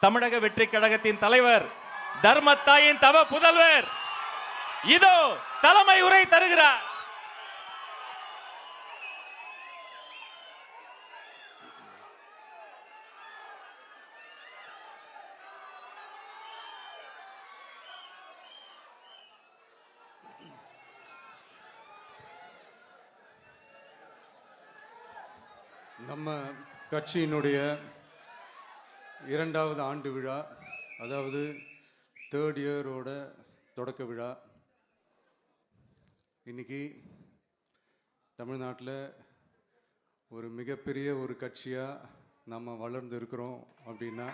தமிழக வெற்றி கழகத்தின் தலைவர், தர்மத்தாயின் தவ புதல்வர் இதோ தலைமை உரை தருகிறார். நம்ம கட்சியினுடைய 2வது ஆண்டு விழா, அதாவது 3rd இயரோட தொடக்க விழா இன்னைக்கு தமிழ்நாட்டில் ஒரு மிகப்பெரிய ஒரு கட்சியாக நம்ம வளர்ந்து இருக்கிறோம் அப்படின்னா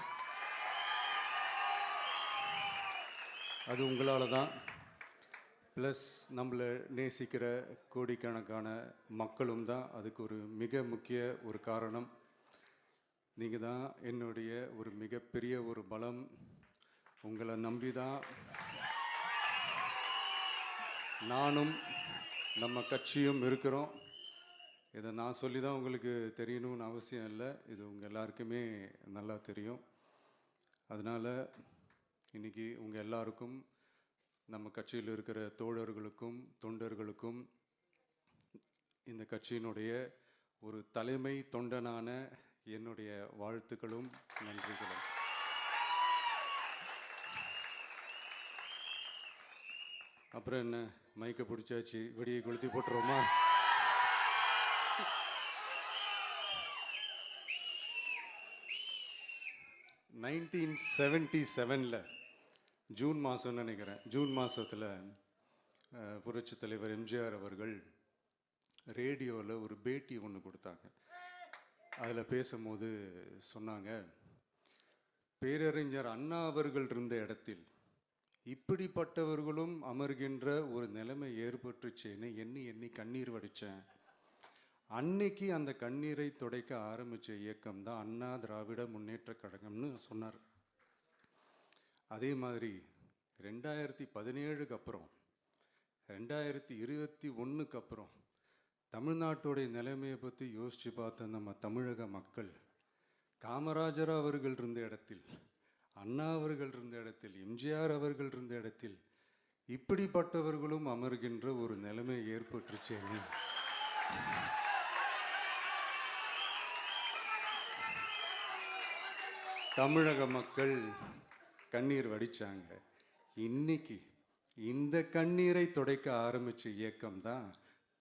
அது உங்களால் தான். ப்ளஸ் நம்மளை நேசிக்கிற கோடிக்கணக்கான மக்களும் தான் அதுக்கு ஒரு மிக முக்கிய ஒரு காரணம். நீங்கள் தான் என்னுடைய ஒரு மிகப்பெரிய ஒரு பலம். உங்களை நம்பி தான் நானும் நம்ம கட்சியும் இருக்கிறோம். இதை நான் சொல்லி தான் உங்களுக்கு தெரியணும்னு அவசியம் இல்லை, இது உங்கள் எல்லாருக்குமே நல்லா தெரியும். அதனால் இன்றைக்கி உங்கள் எல்லாருக்கும், நம்ம கட்சியில் இருக்கிற தோழர்களுக்கும் தொண்டர்களுக்கும், இந்த கட்சியினுடைய ஒரு தலைமை தொண்டனான என்னுடைய வாழ்த்துக்களும் நன்றிகளும். அப்புறம் என்ன, மைக்கை பிடிச்சாச்சு, வெடியை கொளுத்தி போட்டுருவோமா? (1977) ஜூன் மாதம்னு நினைக்கிறேன், ஜூன் மாதத்தில் புரட்சி தலைவர் எம்ஜிஆர் அவர்கள் ரேடியோவில் ஒரு பேட்டி ஒன்று கொடுத்தாங்க. அதில் பேசும்போது சொன்னாங்க, பேரறிஞர் அண்ணா அவர்கள் இருந்த இடத்தில் இப்படிப்பட்டவர்களும் அமர்கின்ற ஒரு நிலைமை ஏற்பட்டுச்சேன்னு எண்ணி எண்ணி கண்ணீர் வடித்தேன். அன்னைக்கு அந்த கண்ணீரை துடைக்க ஆரம்பித்த இயக்கம் தான் அண்ணா திராவிட முன்னேற்ற கழகம்னு சொன்னார். அதே மாதிரி 2017க்கு அப்புறம் 2021க்கு அப்புறம் தமிழ்நாட்டுடைய நிலைமையை பற்றி யோசித்து பார்த்த நம்ம தமிழக மக்கள், காமராஜர் அவர்கள் இருந்த இடத்தில், அண்ணா அவர்கள் இருந்த இடத்தில், எம்ஜிஆர் அவர்கள் இருந்த இடத்தில் இப்படிப்பட்டவர்களும் அமர்கின்ற ஒரு நிலைமை ஏற்பட்டுச்சேன்னு தமிழக மக்கள் கண்ணீர் வடித்தாங்க. இன்னைக்கு இந்த கண்ணீரை துடைக்க ஆரம்பித்த இயக்கம் தான்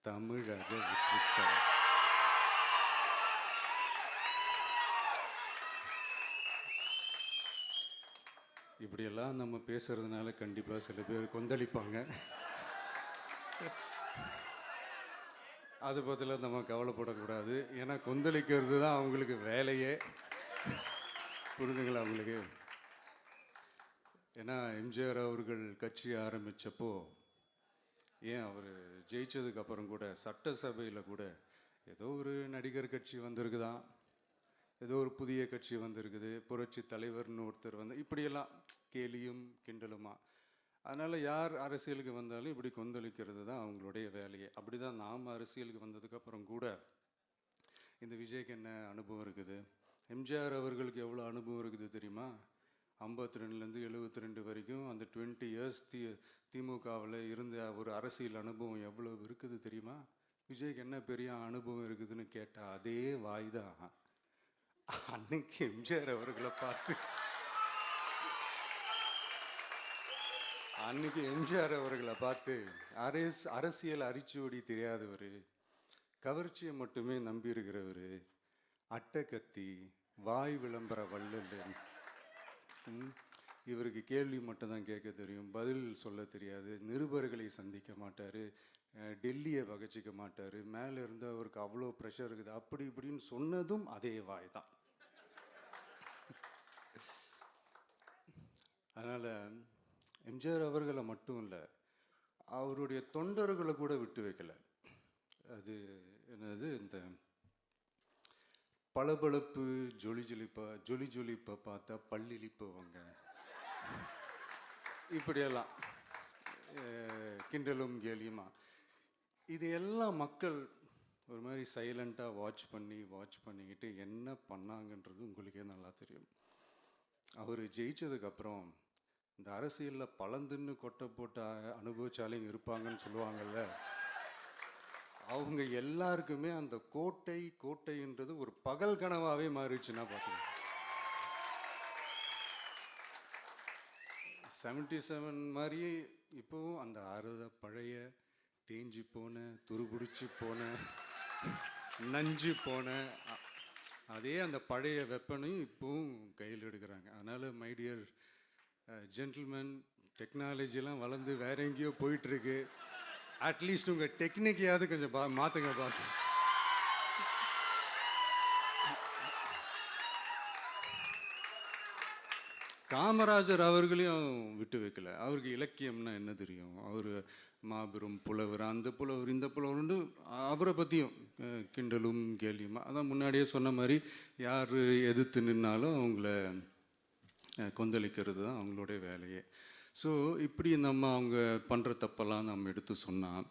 தமிழக வெற்றி கழகம். இப்படியெல்லாம் நம்ம பேசுறதுனால கண்டிப்பாக சில பேர் கொந்தளிப்பாங்க. அது பற்றில நம்ம கவலைப்படக்கூடாது, ஏன்னா கொந்தளிக்கிறது தான் அவங்களுக்கு வேலையே. புரிதுங்களா அவங்களுக்கு? ஏன்னா எம்ஜிஆர் அவர்கள் கட்சி ஆரம்பித்தப்போ, ஏன் அவர் ஜெயிச்சதுக்கப்புறம் கூட சட்டசபையில் கூட ஏதோ ஒரு நடிகர் கட்சி வந்திருக்குதான், ஏதோ ஒரு புதிய கட்சி வந்திருக்குது, புரட்சி தலைவர்னு ஒருத்தர் வந்து, இப்படியெல்லாம் கேலியும் கிண்டலுமா. அதனால் யார் அரசியலுக்கு வந்தாலும் இப்படி கொந்தளிக்கிறது தான் அவங்களுடைய வேலையே. அப்படி தான் நாம் அரசியலுக்கு வந்ததுக்கப்புறம் கூட இந்த விஜய்க்கு என்ன அனுபவம் இருக்குது, எம்ஜிஆர் அவர்களுக்கு எவ்வளோ அனுபவம் இருக்குது தெரியுமா? 52லேருந்து 72 வரைக்கும் அந்த 20 இயர்ஸ் திமுகவில் இருந்த ஒரு அரசியல் அனுபவம் எவ்வளோ இருக்குது தெரியுமா? விஜய்க்கு என்ன பெரிய அனுபவம் இருக்குதுன்னு கேட்டால் அதே வாய் தான் அன்னைக்கு எம்ஜிஆர் அவர்களை பார்த்து, அன்னைக்கு எம்ஜிஆர் அவர்களை பார்த்து, அரசியல் அரிச்சுவடி தெரியாதவர், கவர்ச்சியை மட்டுமே நம்பி இருக்கிறவர், அட்டை வாய் விளம்பர வள்ளல், இவருக்கு கேள்வி மட்டும்தான் கேட்க தெரியும், பதில் சொல்ல தெரியாது, நிருபர்களை சந்திக்க மாட்டார், டெல்லியை வகச்சிக்க மாட்டார், மேலே இருந்து அவருக்கு அவ்வளோ ப்ரெஷர் இருக்குது, அப்படி இப்படின்னு சொன்னதும் அதே வாய் தான். அதனால் எம்ஜிஆர் அவர்களை மட்டும் இல்லை, அவருடைய தொண்டர்களை கூட விட்டு வைக்கலை. அது என்னது, இந்த பளபளப்பு ஜொலி ஜொலிப்பை பார்த்தா பல்லிழிப்பவங்க, இப்படியெல்லாம் கிண்டலும் கேலியுமா, இதையெல்லாம் மக்கள் ஒரு மாதிரி சைலண்ட்டாக வாட்ச் பண்ணிக்கிட்டு என்ன பண்ணாங்கன்றது உங்களுக்கே நல்லா தெரியும். அவர் ஜெயிச்சதுக்கப்புறம் இந்த அரசியலில் பழந்துன்னு கொட்டை போட்ட அனுபவிச்சாலையும் இருப்பாங்கன்னு சொல்லுவாங்கல்ல, அவங்க எல்லாருக்குமே அந்த கோட்டைன்றது ஒரு பகல் கனவாகவே மாறிடுச்சுன்னா பார்த்துக்கோங்க. 77 மாதிரியே இப்போவும் அந்த பழைய தேஞ்சு போன துருபிடிச்சு போன நஞ்சு போன அதே அந்த பழைய வெப்பனையும் இப்போவும் கையில் எடுக்கிறாங்க. அதனால் மை டியர் ஜென்டில்மேன், டெக்னாலஜிலாம் வளர்ந்து வேற எங்கேயோ போயிட்டுருக்கு. அட்லீஸ்ட் உங்கள் டெக்னிக்கையாவது கொஞ்சம் மாற்றுங்க பாஸ். காமராஜர் அவர்களையும் விட்டு வைக்கல. அவருக்கு இலக்கியம்னா என்ன தெரியும், அவர் மாபெரும் புலவர், அந்த புலவர் இந்த புலவர்னு அவரை பற்றியும் கிண்டலும் கேலியுமா. அதான் முன்னாடியே சொன்ன மாதிரி யார் எதிர்த்து நின்னாலும் அவங்கள கொந்தளிக்கிறது தான் அவங்களுடைய வேலையே. ஸோ இப்படி அவங்க பண்ணுற தப்பெல்லாம் நம்ம எடுத்து சொன்னால்,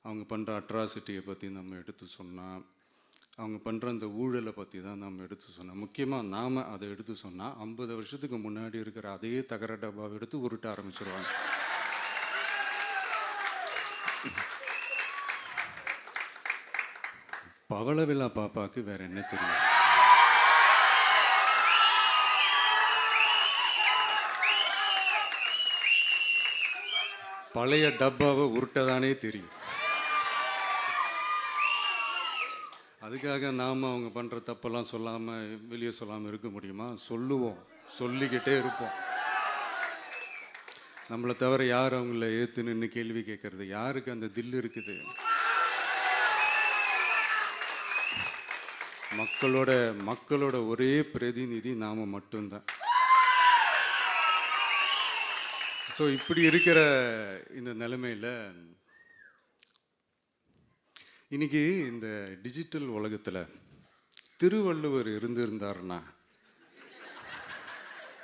அவங்க பண்ணுற அட்ராசிட்டியை பற்றி நம்ம எடுத்து சொன்னால், அவங்க பண்ணுற அந்த ஊழலை பற்றி தான் நம்ம எடுத்து சொன்னோம். முக்கியமாக நாம் அதை எடுத்து சொன்னால் 50 வருஷத்துக்கு முன்னாடி இருக்கிற அதே தகர டப்பாவை எடுத்து உருட்ட ஆரம்பிச்சிருவாங்க. பவள விழா பாப்பாவுக்கு வேற என்ன தெரியும்? பழைய டப்பாவை உருட்டதானே தெரியும். அதுக்காக நாம் அவங்க பண்ணுற தப்பெல்லாம் சொல்லாமல் வெளியே சொல்லாமல் இருக்க முடியுமா? சொல்லுவோம், சொல்லிக்கிட்டே இருப்போம். நம்மளை தவிர யார் அவங்கள ஏற்று நின்று கேள்வி கேட்கறது? யாருக்கு அந்த தில் இருக்குது? மக்களோட ஒரே பிரதிநிதி நாம் மட்டும்தான். ஸோ இப்படி இருக்கிற இந்த நிலைமையில் இன்னைக்கு இந்த டிஜிட்டல் உலகத்தில் திருவள்ளுவர் இருந்திருந்தாருன்னா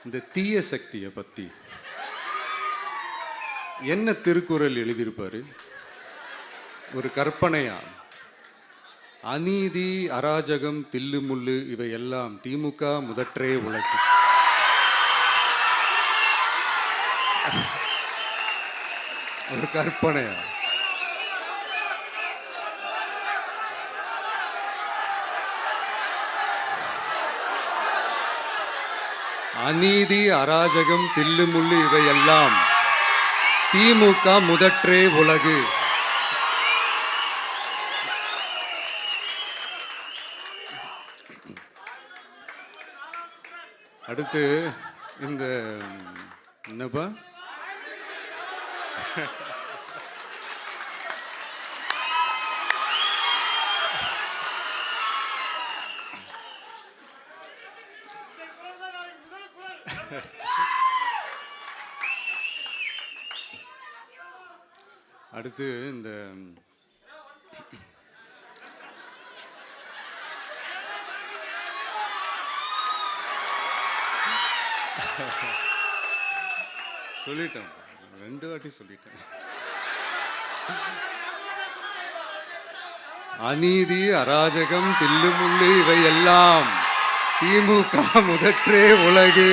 இந்த தீய சக்தியை பற்றி என்ன திருக்குறள் எழுதியிருப்பாரு? ஒரு கற்பனையா, அநீதி அராஜகம் தில்லுமுள்ளு இவை எல்லாம் திமுக முதற்றே உலகு. ஒரு கற்பனையா? அநீதி அராஜகம் தில்லுமுள்ளு இவையெல்லாம் திமுக முதற்றே உலகு. அடுத்து இந்த என்னப்பா அடுத்து இந்த சொல்லிட்டேன், 2 வாட்டி சொல்லிட்டேன். அநீதி அராஜகம் தில்லுமுள்ளு இவை எல்லாம் திமுக முதற்றே உலகு.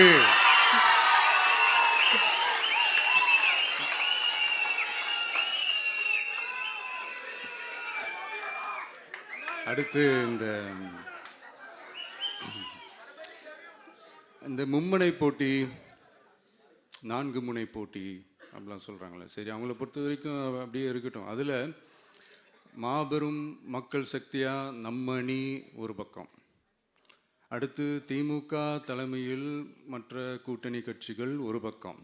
அடுத்து இந்த மும்முனை போட்டி 4 முனை போட்டி அப்படிலாம் சொல்கிறாங்களே, சரி அவங்கள பொறுத்த வரைக்கும் அப்படியே இருக்கட்டும். அதில் மாபெரும் மக்கள் சக்தியாக நம்ம அணி ஒரு பக்கம், அடுத்து திமுக தலைமையில் மற்ற கூட்டணி கட்சிகள் ஒரு பக்கம்,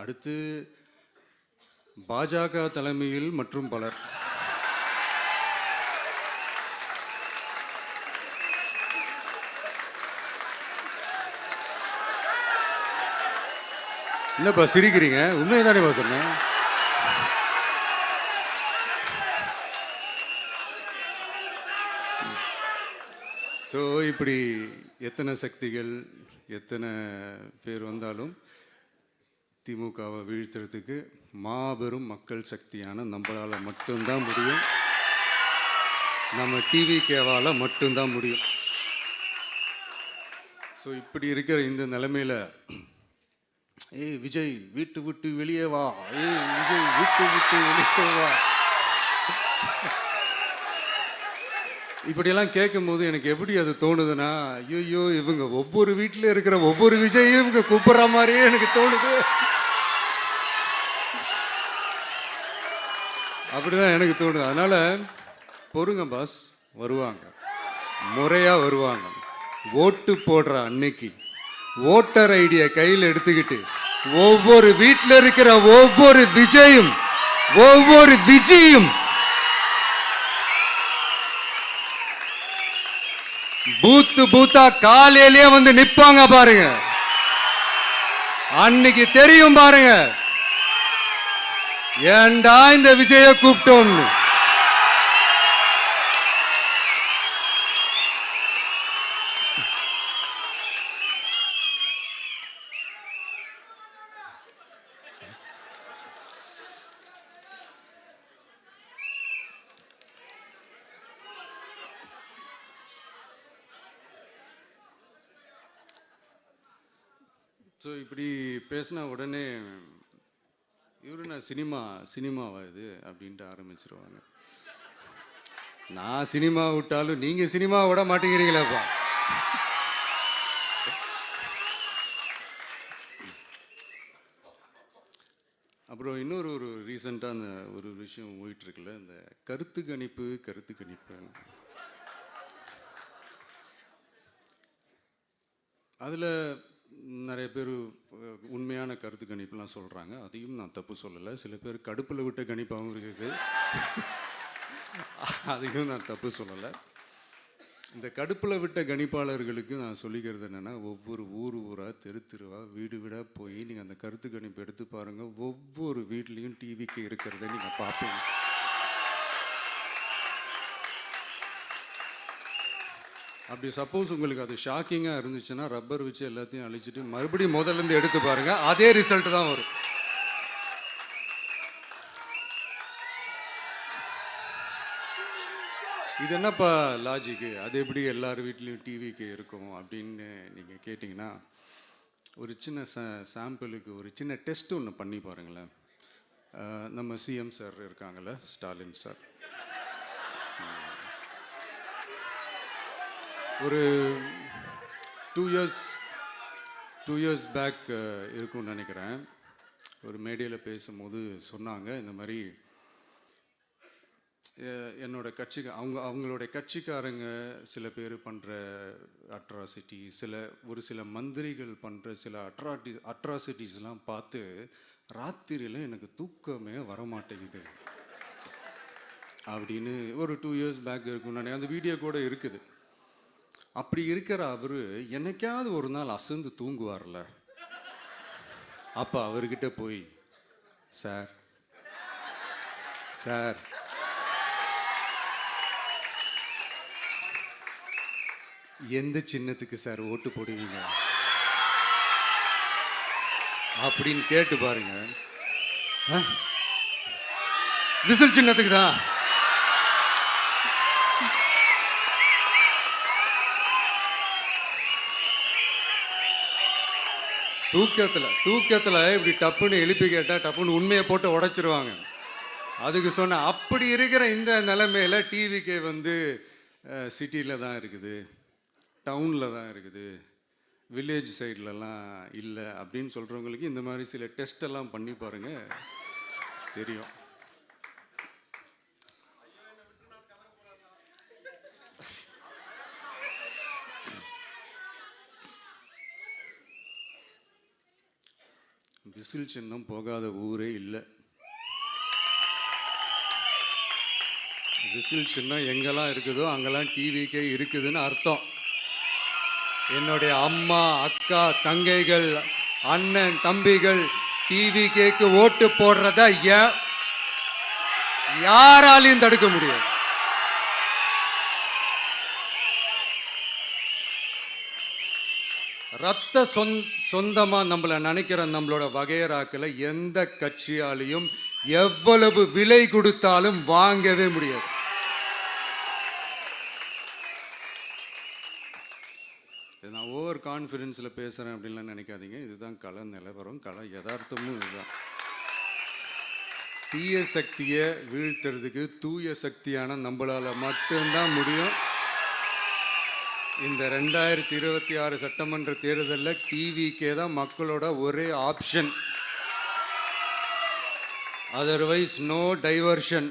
அடுத்து பாஜக தலைமையில் மற்றும் பலர். என்னப்பா சிரிக்கிறீங்க? உண்மையை தானேப்பா சொன்னேன். ஸோ இப்படி எத்தனை சக்திகள் எத்தனை பேர் வந்தாலும் திமுகவை வீழ்த்துறதுக்கு மாபெரும் மக்கள் சக்தியான நம்மளால் மட்டும்தான் முடியும். நம்ம டிவிகேவால் மட்டும்தான் முடியும். ஸோ இப்படி இருக்கிற இந்த நிலைமையில ஏய் விஜய் வீட்டு விட்டு வெளியே வா, ஏய் விஜய் வீட்டு விட்டு வெளியே வா, இப்படியெல்லாம் கேட்கும்போது எனக்கு எப்படி அது தோணுதுன்னா, ஐயோ இவங்க ஒவ்வொரு வீட்டில் இருக்கிற ஒவ்வொரு விஜயும் இவங்க கூப்பிடுற மாதிரியே எனக்கு தோணுது. அப்படிதான் எனக்கு தோணுது. அதனால பொறுங்க பாஸ், வருவாங்க, முறையா வருவாங்க. ஓட்டு போடுற அன்னைக்கு ஓட்டர் ஐடியை கையில் எடுத்துக்கிட்டு ஒவ்வொரு வீட்டில் இருக்கிற ஒவ்வொரு விஜயும் ஒவ்வொரு விஜயும் பூத்தா காலையிலேயே வந்து நிப்பாங்க பாருங்க. அன்னைக்கு தெரியும் பாருங்க, ஏண்டா இந்த விஜய கூப்பிட்டோம்னு. ஸோ இப்படி பேசினா உடனே இவரு நான் சினிமாவா இது அப்படின்ட்டு ஆரம்பிச்சிருவாங்க. நான் சினிமா விட்டாலும் நீங்கள் சினிமா விட மாட்டேங்கிறீங்களேப்பா. அப்புறம் இன்னொரு ரீசெண்டாக அந்த ஒரு விஷயம் போயிட்டு இருக்குல்ல, இந்த கருத்து கணிப்பு அதில் நிறைய பேர் உண்மையான கருத்து கணிப்புலாம் சொல்கிறாங்க. அதையும் நான் தப்பு சொல்லலை. சில பேர் கடுப்பில் விட்ட கணிப்பாகவும் இருக்குது, அதையும் நான் தப்பு சொல்லலை. இந்த கடுப்பில் விட்ட கணிப்பாளர்களுக்கு நான் சொல்லிக்கிறது என்னென்னா, ஒவ்வொரு ஊராக தெருவாக வீடு வீடாக போய் நீங்கள் அந்த கருத்து கணிப்பு எடுத்து பாருங்கள். ஒவ்வொரு வீட்லேயும் டிவிக்கு இருக்கிறத நீங்கள் பார்ப்பீங்க. அப்படி சப்போஸ் உங்களுக்கு அது ஷாக்கிங்காக இருந்துச்சுன்னா ரப்பர் வச்சு எல்லாத்தையும் அழிச்சிட்டு மறுபடியும் முதல்லேருந்து எடுத்து பாருங்கள், அதே ரிசல்ட் தான் வரும். இது என்னப்பா லாஜிக்கு, அது எப்படி எல்லார் வீட்லேயும் டிவிக்கு இருக்கும் அப்படின்னு நீங்கள் கேட்டிங்கன்னா, ஒரு சின்ன சாம்பிளுக்கு ஒரு சின்ன டெஸ்ட் ஒன்று பண்ணி பாருங்களேன். நம்ம சிஎம் சார் இருக்காங்கள்ல, ஸ்டாலின் சார், ஒரு 2 இயர்ஸ் பேக் இருக்கும்னு நினைக்கிறேன். ஒரு மேடையில் பேசும்போது சொன்னாங்க, இந்த மாதிரி என்னோட கட்சிக்கு அவங்களோட கட்சிக்காரங்க சில பேர் பண்ணுற அட்ராசிட்டி, ஒரு சில மந்திரிகள் பண்ணுற சில அட்ராசிட்டிஸ்லாம் பார்த்து ராத்திரியில் எனக்கு தூக்கமே வரமாட்டேங்குது அப்படின்னு ஒரு 2 இயர்ஸ் பேக் இருக்கும்னு நினைக்கிறேன். அந்த வீடியோ கூட இருக்குது. அப்படி இருக்கிற அவரு என்னைக்காவது ஒரு நாள் அசந்து தூங்குவார்ல, அப்போ அவர்கிட்ட போய், சார் எந்த சின்னத்துக்கு சார் ஓட்டு போடுவீங்க அப்படின்னு கேட்டு பாருங்க. விசில் சின்னத்துக்கு தான். தூக்கத்தில் இப்படி டப்புன்னு எழுப்பி கேட்டால் டப்புன்னு உண்மையை போட்டு உடைச்சிருவாங்க. அதுக்கு சொன்ன அப்படி இருக்கிற இந்த நிலைமையில டிவிக்கு வந்து சிட்டியில் தான் இருக்குது, டவுனில் தான் இருக்குது, வில்லேஜ் சைட்லலாம் இல்லை அப்படின்னு சொல்கிறவங்களுக்கு இந்த மாதிரி சில டெஸ்ட் எல்லாம் பண்ணி பாருங்க, தெரியும். விசில் சின்னம் போகாத ஊரே இல்லை. விசில் சின்னம் எங்கெல்லாம் இருக்குதோ அங்கெல்லாம் டிவிக்கே இருக்குதுன்னு அர்த்தம். என்னுடைய அம்மா, அக்கா, தங்கைகள், அண்ணன், தம்பிகள் டிவிக்கேக்கு ஓட்டு போடுறத யாராலையும் தடுக்க முடியாது. ரத்த சொந்தமா நம்மளை நினைக்கிற நம்மளோட வகையராக்களை எந்த கட்சியாலையும் எவ்வளவு விலை கொடுத்தாலும் வாங்கவே முடியாது. நான் ஓவர் கான்ஃபிடென்ஸில் பேசுகிறேன் அப்படின்லாம் நினைக்காதீங்க. இதுதான் கள நிலவரம், கள யதார்த்தமும் இதுதான். தீய சக்தியை வீழ்த்துறதுக்கு தூய சக்தியான நம்மளால் மட்டும்தான் முடியும். இந்த 2026 சட்டமன்ற தேர்தலில் டிவிக்கே தான் மக்களோட ஒரே ஆப்ஷன். Otherwise no diversion.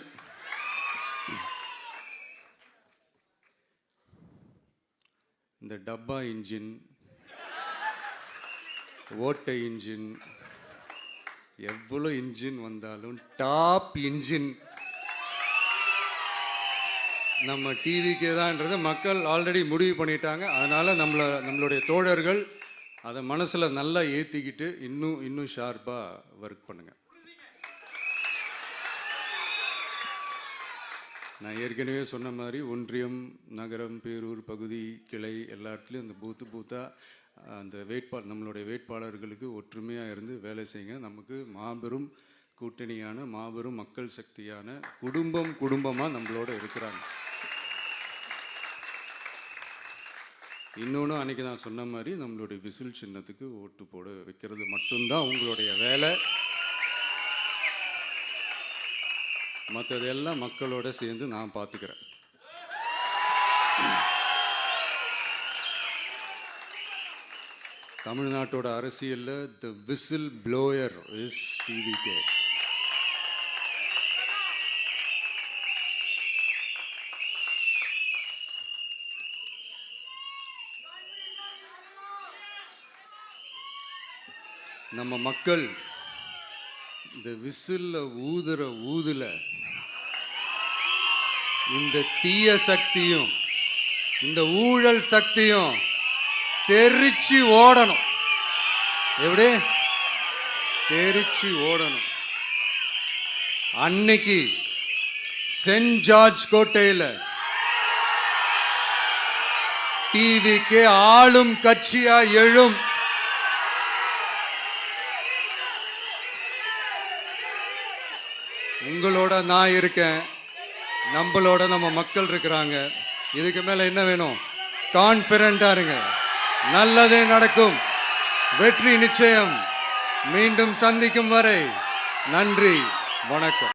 இந்த டப்பா இன்ஜின், ஓட்டை இன்ஜின், எவ்வளோ இன்ஜின் வந்தாலும் டாப் இன்ஜின் நம்ம டிவிக்கே தான்ன்றது மக்கள் ஆல்ரெடி முடிவு பண்ணிட்டாங்க. அதனால் நம்மளுடைய தோழர்கள் அதை மனசில் நல்லா ஏற்றிக்கிட்டு இன்னும் ஷார்ப்பாக ஒர்க் பண்ணுங்கள். நான் ஏற்கனவே சொன்ன மாதிரி ஒன்றியம், நகரம், பேரூர், பகுதி, கிளை எல்லா இடத்துலையும் அந்த பூத்தாக அந்த நம்மளுடைய வேட்பாளர்களுக்கு ஒற்றுமையாக இருந்து வேலை செய்யுங்க. நமக்கு மாபெரும் கூட்டணியான மாபெரும் மக்கள் சக்தியான குடும்பமாக நம்மளோட இருக்கிறாங்க. இன்னொன்று அன்றைக்கி நான் சொன்ன மாதிரி நம்மளுடைய விசில் சின்னத்துக்கு ஓட்டு போட வைக்கிறது மட்டும்தான் உங்களுடைய வேலை. மற்றதெல்லாம் மக்களோட சேர்ந்து நான் பார்த்துக்கிறேன். தமிழ்நாட்டோட அரசியலில் த விசில் ப்ளோயர் இஸ் டிவிகே. நம்ம மக்கள் இந்த விசில்ல ஊதுல இந்த தீய சக்தியும் இந்த ஊழல் சக்தியும் தெரிச்சு ஓடணும். எப்படி தெரிச்சு ஓடணும்? அன்னைக்கு சென்ட் ஜார்ஜ் கோட்டையில் டிவிக்கு ஆளும் கட்சியா எழும். உங்களோட நான் இருக்கேன், நம்மளோட நம்ம மக்கள் இருக்கிறாங்க. இதுக்கு மேல என்ன வேணும்? கான்ஃபிடென்ட்டா இருங்க, நல்லதே நடக்கும், வெற்றி நிச்சயம். மீண்டும் சந்திக்கும் வரை நன்றி, வணக்கம்.